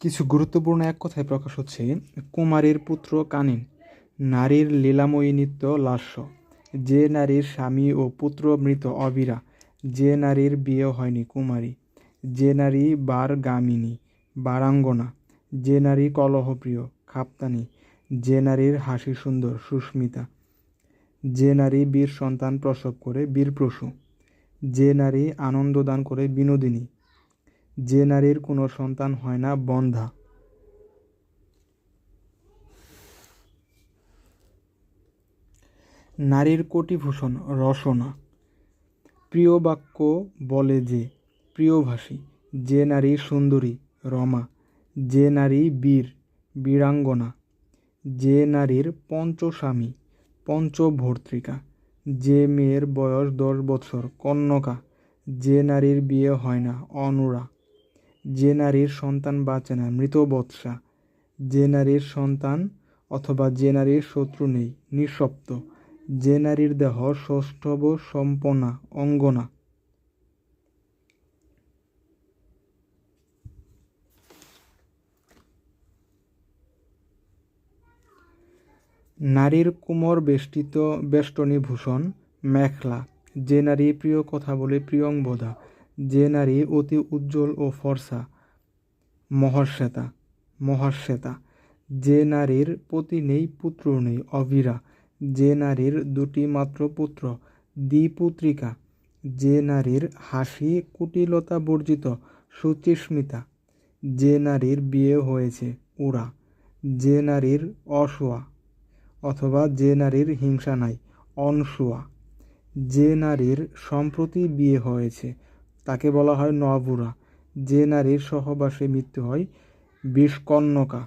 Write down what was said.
কিছু গুরুত্বপূর্ণ এক কথায় প্রকাশ হচ্ছে, কুমারীর পুত্র কানীন, নারীর লীলাময়ী নিত্য লাস্য, যে নারীর স্বামী ও পুত্র মৃত অবীরা, যে নারীর বিয়ে হয়নি কুমারী, যে নারী বারগামিনী বারাঙ্গনা, যে নারী কলহপ্রিয় খাপ্তানি, যে নারীর হাসি সুন্দর সুস্মিতা, যে নারী বীর সন্তান প্রসব করে বীরপ্রসূ, যে নারী আনন্দ দান করে বিনোদিনী, যে নারীর কোনো সন্তান হয় না বন্ধ্যা। নারীর কোটিভূষণ রসনা, প্রিয় বাক্য বলে যে প্রিয়ভাষী, যে নারী সুন্দরী রমা, যে নারী বীর বীরাঙ্গনা, যে নারীর পঞ্চস্বামী পঞ্চভর্তৃকা, যে মেয়ের বয়স 10 বৎসর কন্যকা, যে নারীর বিয়ে হয় না অনুরা, যে নারীর সন্তান বাঁচে না মৃতবৎসা, যে নারীর সন্তান অথবা যে নারীর শত্রু নেই নিঃশব্দ, যে নারীর দেহ সৌষ্ঠব সম্পন্না অঙ্গনা। নারীর কোমর বেষ্টিত বেষ্টনী ভূষণ মেখলা, যে নারী প্রিয় কথা বলে প্রিয়ংবদা, যে নারী অতি উজ্জ্বল ও ফর্সা মহাশ্বেতা মহাশ্বেতা, যে নারীর পতি নেই পুত্র নেই অবীরা, যে নারীর দুটি মাত্র পুত্র দ্বিপুত্রিকা, যে নারীর হাসি কুটিলতা বর্জিত সুচিস্মিতা, যে নারীর বিয়ে হয়েছে উরা, যে নারীর অসুয়া অথবা যে নারীর হিংসা নাই অনসুয়া, যে নারীর সম্প্রতি বিয়ে হয়েছে তাকে বলা হয় নবুরা, যে নারীর সহবাসে মৃত্যু হয় বিষকন্যকা।